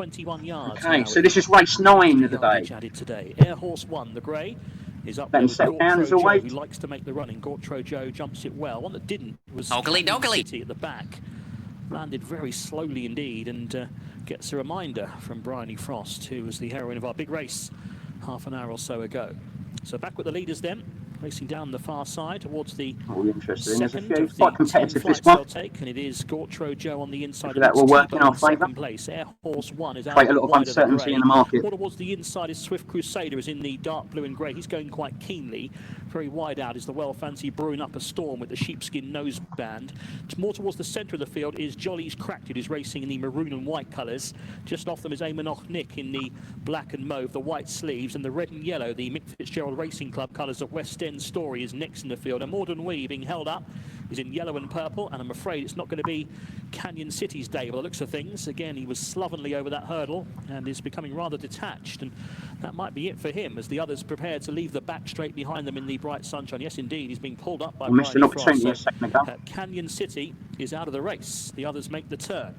21 yards. Okay, so this is race 9 of the day. Added today. Air Horse 1, the grey, is up there with Gortro Joe, who likes to make the running. Gortro Joe jumps it well. One that didn't was Canyon City at the back. Landed very slowly indeed, and gets a reminder from Bryony Frost, who was the heroine of our big race half an hour or so ago. So back with the leaders then, racing down the far side towards the second of the 10 flights they'll take, and it is Gortro Joe on the inside. That will work in our favour. Place. Air Horse 1 is out quite a lot of uncertainty in the market. More towards the inside is Swift Crusader, is in the dark blue and grey. He's going quite keenly. Very wide out is the well-fancied Brewing Up a Storm with the sheepskin noseband. More towards the centre of the field is Jolly's Cracked It, who's racing in the maroon and white colours. Just off them is Amanoch Nick in the black and mauve, the white sleeves, and the red and yellow, the Mick Fitzgerald Racing Club colours of West End Story is next in the field. And Morden Wee being held up is in yellow and purple, and I'm afraid it's not going to be Canyon City's day by the looks of things. Again, he was slovenly over that hurdle and is becoming rather detached, and that might be it for him as the others prepare to leave the back straight behind them in the bright sunshine. Yes, indeed, he's being pulled up by Bryony Frost. Canyon City is out of the race. The others make the turn.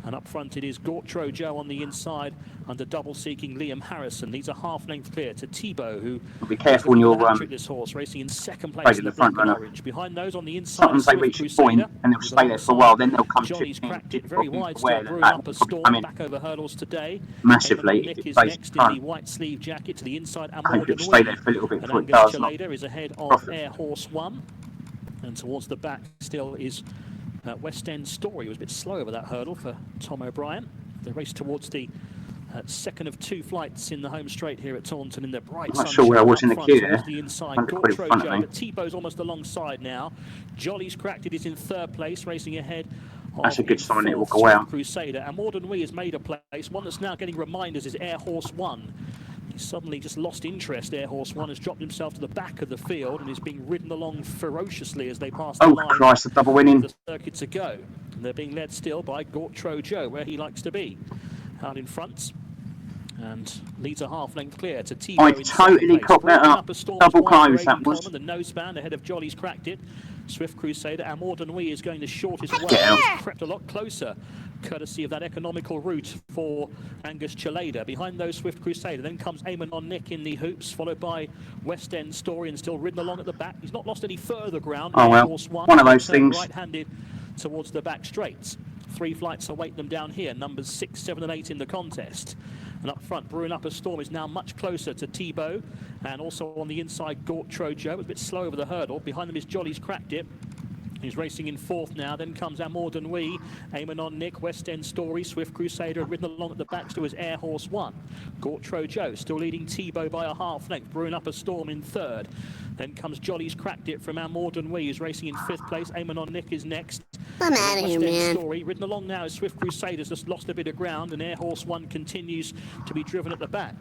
And up front it is Gortro Joe on the inside under double seeking Liam Harrison. These are half length clear to Thibaut, who be careful when you're this horse racing in second place in the front runner. Orange. Behind those on the inside, sometimes they reach a point and they'll stay there for a while, then they'll come Jolly's Cracked It very wide, still Brewing Up a Storm back over hurdles today. Massively. Nick is next in the white sleeve jacket to the inside. I hope it'll stay there for a little bit before it does. Chalada is ahead of Air Horse 1, and towards the back still is West End Story. Was a bit slow over that hurdle for Tom O'Brien. They race towards the second of 2 flights in the home straight here at Taunton in the bright sunshine. I'm not sure where I was in the queue there. The inside, Gortro Joe, but Thibaut's almost alongside now. Jolly's Cracked It is in 3rd place, racing ahead. That's a good sign, it will go out. Crusader, and Morden Wee has made a place. One that's now getting reminders is Air Horse 1. He's suddenly just lost interest. Air Horse 1 has dropped himself to the back of the field and is being ridden along ferociously as they pass the line. Oh Christ, the double winning. The circuit to go. And they're being led still by Gortro Joe, where he likes to be. Out in front. And leads a half length clear to Thibaut. I totally cocked that up. Double close that was. The noseband ahead of Jolly's Cracked It. Swift Crusader, and Morden Wee is going the shortest way. Crept a lot closer, courtesy of that economical route for Angus Chalada. Behind those, Swift Crusader. Then comes Amon Nick in the hoops, followed by West End Story, and still ridden along at the back. He's not lost any further ground. Oh well, one of those things. Right-handed towards the back straights. 3 flights await them down here, numbers 6, 7 and 8 in the contest. And up front, Brewing Up a Storm is now much closer to Thibaut, and also on the inside, Gortro Joe, a bit slow over the hurdle. Behind them is Jolly's Cracked It. He's racing in 4th now. Then comes Morden Wee, Amon Nick, West End Story, Swift Crusader, ridden along at the back still is Air Horse 1. Gortro Joe still leading Thibaut by a half length. Brewing Up a Storm in 3rd. Then comes Jolly's Cracked It from Morden Wee, who's racing in 5th place. Amon Nick is next. I'm out of here, man. Story ridden along now as Swift Crusader's just lost a bit of ground, and Air Horse 1 continues to be driven at the back.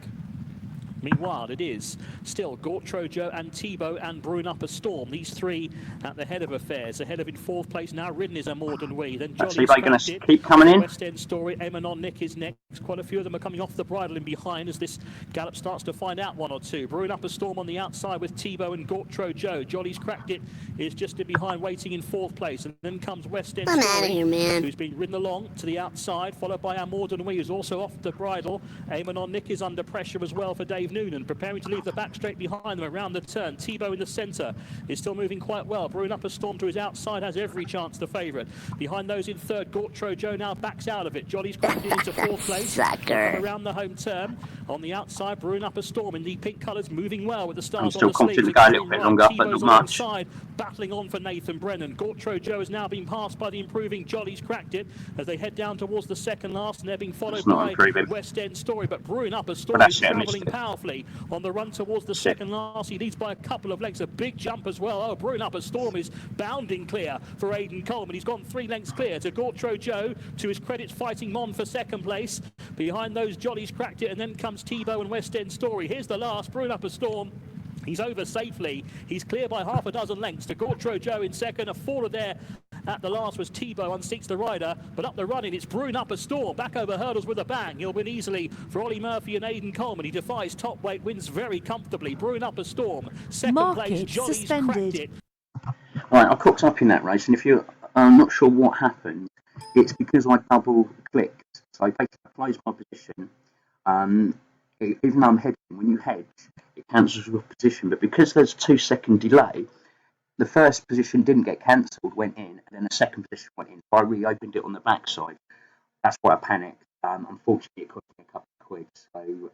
Meanwhile, it is still Gortro Joe and Thibaut and Brewing Up a Storm. These 3 at the head of affairs. Ahead of in 4th place now, ridden is Morden Wee. Then Jolly's going to keep coming in. West End Story, Amon Nick is next. Quite a few of them are coming off the bridle in behind as this gallop starts to find out 1 or 2. Brewing Up a Storm on the outside with Thibaut and Gortro Joe. Jolly's Cracked It is just in behind, waiting in 4th place. And then comes West End Story, out of here, man. who's been ridden along to the outside, followed by Morden Wee, who's also off the bridle. Amon Nick is under pressure as well for Dave Noonan, preparing to leave the back straight behind them around the turn. Thibaut in the centre is still moving quite well. Brewing Up a Storm to his outside has every chance to favourite. Behind those in 3rd, Gortro Joe now backs out of it. Jolly's Cracked It into 4th place. Around the home turn. On the outside, Brewing Up a Storm in the pink colours, moving well with the stars on the sleeves. I'm still confident to go a little bit longer, but not much. Alongside, battling on for Nathan Brennan. Gortro Joe has now been passed by the improving Jolly's Cracked It as they head down towards the second last, and they're being followed by West End Story. But Brewing Up a Storm is travelling powerfully on the run towards the second last. He leads by a couple of lengths, a big jump as well. Oh, Brewing Up a Storm is bounding clear for Aidan Coleman. He's gone 3 lengths clear to Gortro Joe, to his credit fighting Mon for 2nd place. Behind those, Jolly's Cracked It, and then comes Thibaut and West End Story. Here's the last, Brewing Up a Storm. He's over safely. He's clear by half a dozen lengths to Gortro Joe in 2nd. A faller there at the last was Thibaut, unseats the rider, but up the running it's Brewing Up a Storm, back over hurdles with a bang. He'll win easily for Ollie Murphy and Aidan Coleman. He defies top weight, wins very comfortably. Brewing Up a Storm, 2nd place, Jolly's Cracked It. Right, I cooked up in that race, and if you're not sure what happened, it's because I double clicked So basically, I close my position. Even though I'm hedging, when you hedge, it cancels your position. But because there's a 2-second delay, the first position didn't get cancelled, went in, and then the second position went in. So I reopened it on the backside. That's why I panicked. Unfortunately, it cost me a couple of quid. So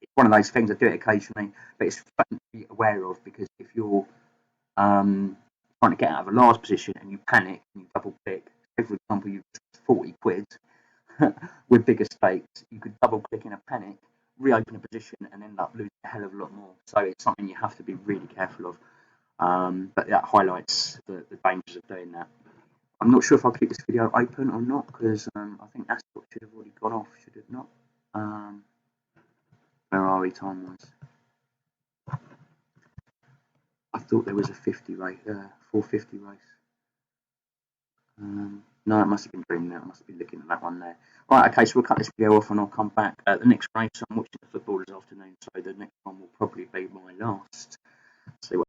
it's one of those things. I do it occasionally, but it's something to be aware of, because if you're trying to get out of a large position and you panic and you double click, say for example you've 40 quid with bigger stakes, you could double click in a panic, reopen a position, and end up losing a hell of a lot more. So it's something you have to be really careful of. But that highlights the dangers of doing that. I'm not sure if I'll keep this video open or not, because I think that should have already gone off, should it not? Where are we time-wise? I thought there was a 50 race, 450 race. No, it must have been dreaming. I must have been looking at that one there. Right, okay, so we'll cut this video off and I'll come back. The next race, I'm watching the football this afternoon, so the next one will probably be my last. See what